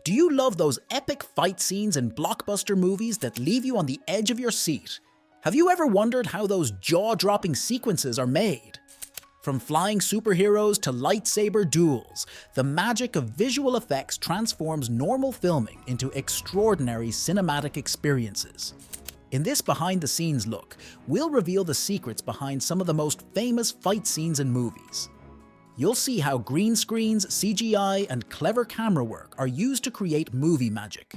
Do you love those epic fight scenes in blockbuster movies that leave you on the edge of your seat? Have you ever wondered how those jaw-dropping sequences are made? From flying superheroes to lightsaber duels, the magic of visual effects transforms normal filming into extraordinary cinematic experiences. In this behind-the-scenes look, we'll reveal the secrets behind some of the most famous fight scenes in movies. You'll see how green screens, CGI, and clever camera work are used to create movie magic.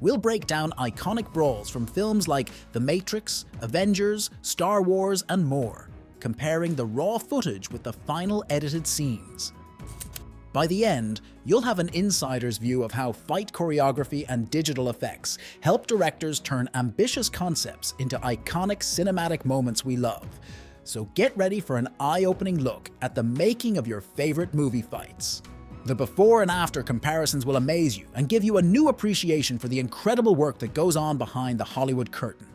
We'll break down iconic brawls from films like The Matrix, Avengers, Star Wars, and more, comparing the raw footage with the final edited scenes. By the end, you'll have an insider's view of how fight choreography and digital effects help directors turn ambitious concepts into iconic cinematic moments we love. So get ready for an eye-opening look at the making of your favorite movie fights. The before and after comparisons will amaze you and give you a new appreciation for the incredible work that goes on behind the Hollywood curtain.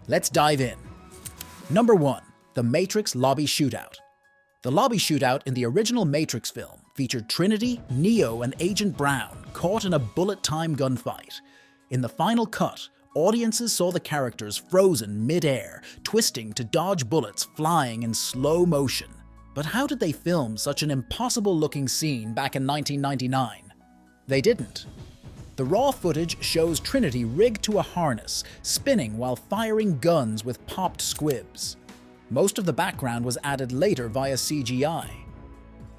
Let's dive in. Number 1. The Matrix Lobby Shootout. The lobby shootout in the original Matrix film featured Trinity, Neo, and Agent Brown caught in a bullet-time gunfight. In the final cut, audiences saw the characters frozen mid-air, twisting to dodge bullets flying in slow motion. But how did they film such an impossible-looking scene back in 1999? They didn't. The raw footage shows Trinity rigged to a harness, spinning while firing guns with popped squibs. Most of the background was added later via CGI.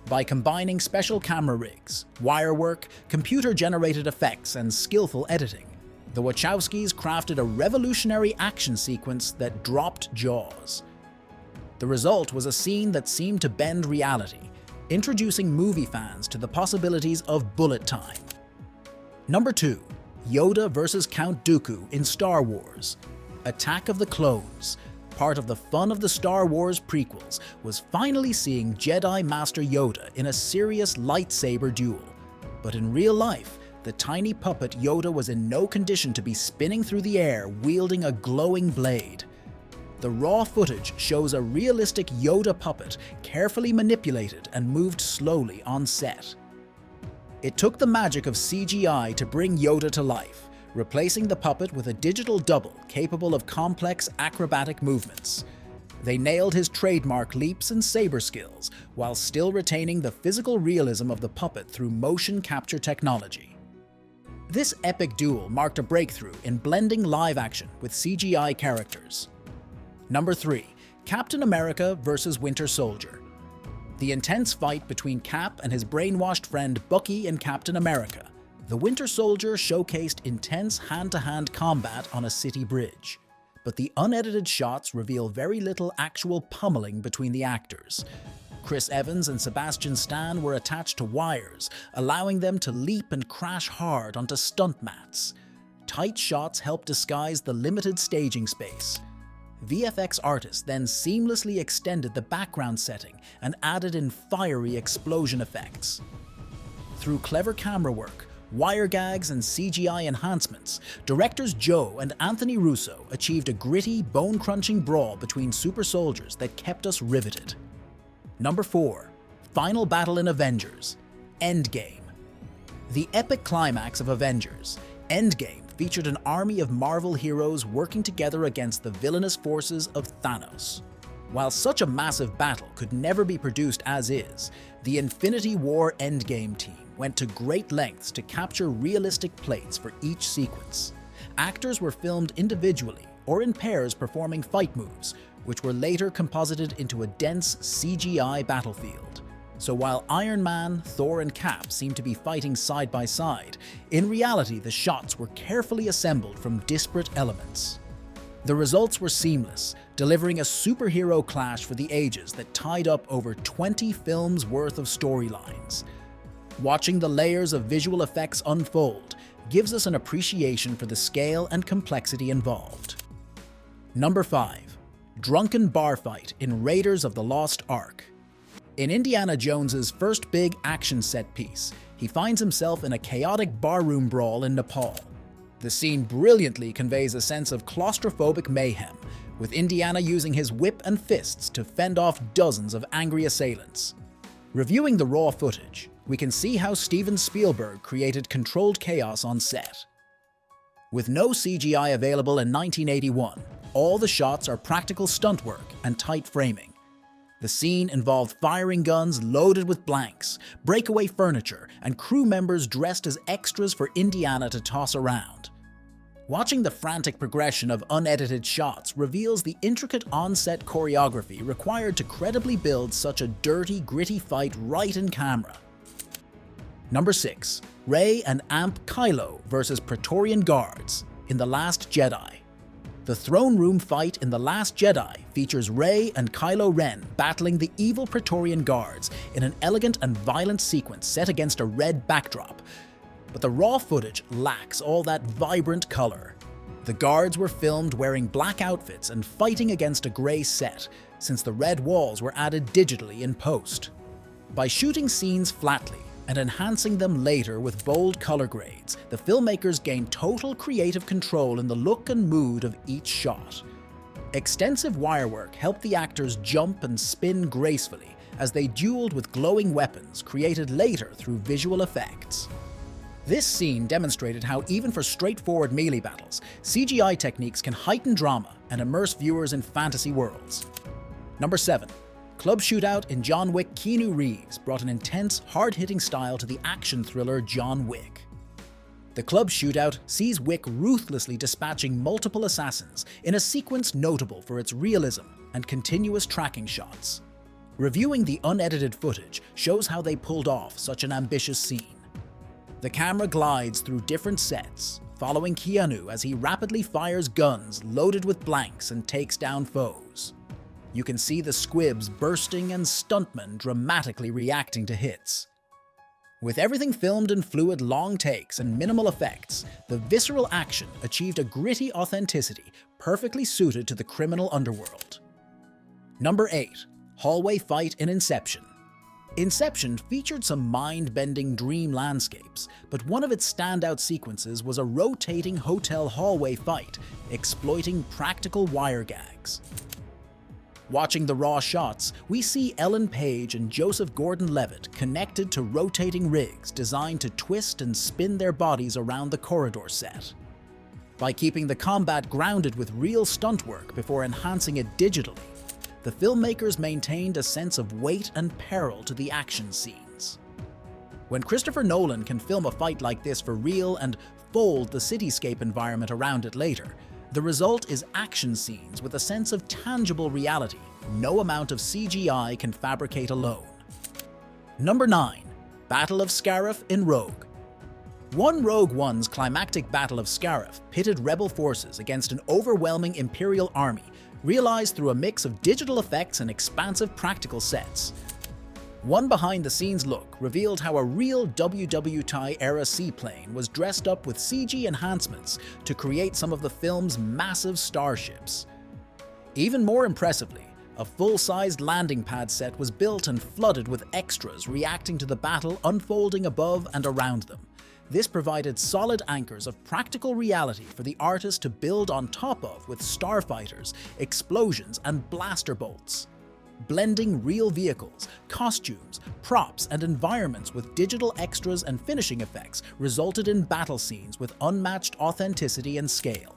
By combining special camera rigs, wire work, computer-generated effects, and skillful editing, the Wachowskis crafted a revolutionary action sequence that dropped jaws. The result was a scene that seemed to bend reality, introducing movie fans to the possibilities of bullet time. Number 2. Yoda vs. Count Dooku in Star Wars. Attack of the Clones, part of the fun of the Star Wars prequels, was finally seeing Jedi Master Yoda in a serious lightsaber duel. But in real life, the tiny puppet Yoda was in no condition to be spinning through the air wielding a glowing blade. The raw footage shows a realistic Yoda puppet carefully manipulated and moved slowly on set. It took the magic of CGI to bring Yoda to life, replacing the puppet with a digital double capable of complex acrobatic movements. They nailed his trademark leaps and saber skills while still retaining the physical realism of the puppet through motion capture technology. This epic duel marked a breakthrough in blending live action with CGI characters. Number 3. Captain America vs. Winter Soldier. The intense fight between Cap and his brainwashed friend Bucky in Captain America. The Winter Soldier showcased intense hand-to-hand combat on a city bridge. But the unedited shots reveal very little actual pummeling between the actors. Chris Evans and Sebastian Stan were attached to wires, allowing them to leap and crash hard onto stunt mats. Tight shots helped disguise the limited staging space. VFX artists then seamlessly extended the background setting and added in fiery explosion effects. Through clever camera work, wire gags, and CGI enhancements, directors Joe and Anthony Russo achieved a gritty, bone-crunching brawl between super soldiers that kept us riveted. Number 4. Final battle in Avengers. Endgame. The epic climax of Avengers, Endgame, featured an army of Marvel heroes working together against the villainous forces of Thanos. While such a massive battle could never be produced as is, the Infinity War Endgame team went to great lengths to capture realistic plates for each sequence. Actors were filmed individually or in pairs performing fight moves, which were later composited into a dense CGI battlefield. So while Iron Man, Thor, and Cap seemed to be fighting side by side, in reality the shots were carefully assembled from disparate elements. The results were seamless, delivering a superhero clash for the ages that tied up over 20 films worth of storylines. Watching the layers of visual effects unfold gives us an appreciation for the scale and complexity involved. Number 5. Drunken bar fight in Raiders of the Lost Ark. In Indiana Jones's first big action set piece, he finds himself in a chaotic barroom brawl in Nepal. The scene brilliantly conveys a sense of claustrophobic mayhem, with Indiana using his whip and fists to fend off dozens of angry assailants. Reviewing the raw footage, we can see how Steven Spielberg created controlled chaos on set. With no CGI available in 1981, all the shots are practical stunt work and tight framing. The scene involved firing guns loaded with blanks, breakaway furniture, and crew members dressed as extras for Indiana to toss around. Watching the frantic progression of unedited shots reveals the intricate on-set choreography required to credibly build such a dirty, gritty fight right in camera. Number 6. Rey and Amp Kylo vs. Praetorian Guards in The Last Jedi. The throne room fight in The Last Jedi features Rey and Kylo Ren battling the evil Praetorian Guards in an elegant and violent sequence set against a red backdrop. But the raw footage lacks all that vibrant color. The guards were filmed wearing black outfits and fighting against a grey set, since the red walls were added digitally in post. By shooting scenes flatly and enhancing them later with bold color grades, the filmmakers gained total creative control in the look and mood of each shot. Extensive wirework helped the actors jump and spin gracefully as they dueled with glowing weapons created later through visual effects. This scene demonstrated how even for straightforward melee battles, CGI techniques can heighten drama and immerse viewers in fantasy worlds. Number 7. Club Shootout in John Wick. Keanu Reeves brought an intense, hard-hitting style to the action thriller John Wick. The club shootout sees Wick ruthlessly dispatching multiple assassins in a sequence notable for its realism and continuous tracking shots. Reviewing the unedited footage shows how they pulled off such an ambitious scene. The camera glides through different sets, following Keanu as he rapidly fires guns loaded with blanks and takes down foes. You can see the squibs bursting and stuntmen dramatically reacting to hits. With everything filmed in fluid long takes and minimal effects, the visceral action achieved a gritty authenticity perfectly suited to the criminal underworld. Number 8. Hallway Fight in Inception. Inception featured some mind-bending dream landscapes, but one of its standout sequences was a rotating hotel hallway fight, exploiting practical wire gags. Watching the raw shots, we see Ellen Page and Joseph Gordon-Levitt connected to rotating rigs designed to twist and spin their bodies around the corridor set. By keeping the combat grounded with real stunt work before enhancing it digitally, the filmmakers maintained a sense of weight and peril to the action scenes. When Christopher Nolan can film a fight like this for real and fold the cityscape environment around it later, the result is action scenes with a sense of tangible reality no amount of CGI can fabricate alone. Number 9. Battle of Scarif in Rogue. Rogue One's climactic Battle of Scarif pitted rebel forces against an overwhelming Imperial army, realized through a mix of digital effects and expansive practical sets. One behind-the-scenes look revealed how a real WW-TIE-era seaplane was dressed up with CG enhancements to create some of the film's massive starships. Even more impressively, a full-sized landing pad set was built and flooded with extras reacting to the battle unfolding above and around them. This provided solid anchors of practical reality for the artist to build on top of with starfighters, explosions, and blaster bolts. Blending real vehicles, costumes, props, and environments with digital extras and finishing effects resulted in battle scenes with unmatched authenticity and scale.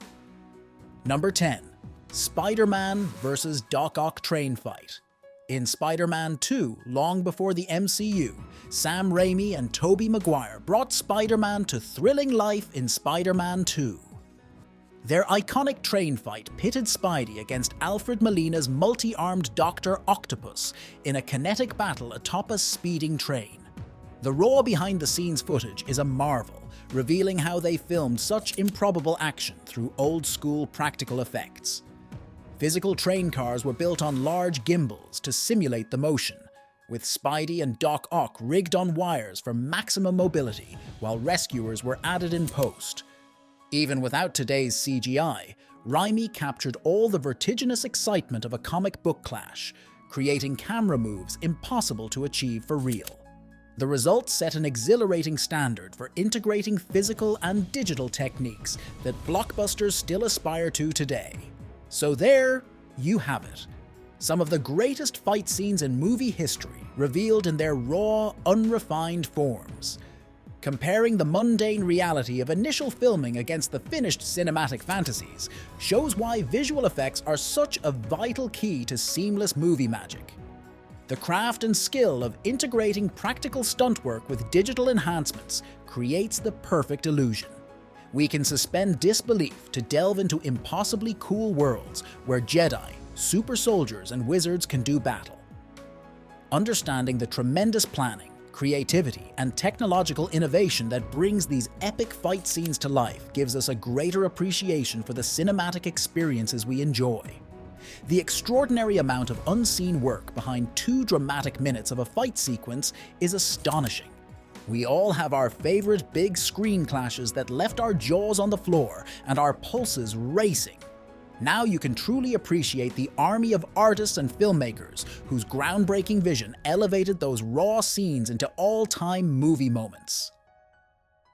Number 10. Spider-Man vs. Doc Ock train fight. In Spider-Man 2, long before the MCU, Sam Raimi and Tobey Maguire brought Spider-Man to thrilling life in Spider-Man 2. Their iconic train fight pitted Spidey against Alfred Molina's multi-armed Dr. Octopus in a kinetic battle atop a speeding train. The raw behind-the-scenes footage is a marvel, revealing how they filmed such improbable action through old-school practical effects. Physical train cars were built on large gimbals to simulate the motion, with Spidey and Doc Ock rigged on wires for maximum mobility, while rescuers were added in post. Even without today's CGI, Raimi captured all the vertiginous excitement of a comic book clash, creating camera moves impossible to achieve for real. The result set an exhilarating standard for integrating physical and digital techniques that blockbusters still aspire to today. So there you have it. Some of the greatest fight scenes in movie history revealed in their raw, unrefined forms. Comparing the mundane reality of initial filming against the finished cinematic fantasies shows why visual effects are such a vital key to seamless movie magic. The craft and skill of integrating practical stunt work with digital enhancements creates the perfect illusion. We can suspend disbelief to delve into impossibly cool worlds where Jedi, super soldiers, and wizards can do battle. Understanding the tremendous planning, creativity, and technological innovation that brings these epic fight scenes to life gives us a greater appreciation for the cinematic experiences we enjoy. The extraordinary amount of unseen work behind 2 dramatic minutes of a fight sequence is astonishing. We all have our favorite big screen clashes that left our jaws on the floor and our pulses racing. Now you can truly appreciate the army of artists and filmmakers whose groundbreaking vision elevated those raw scenes into all-time movie moments.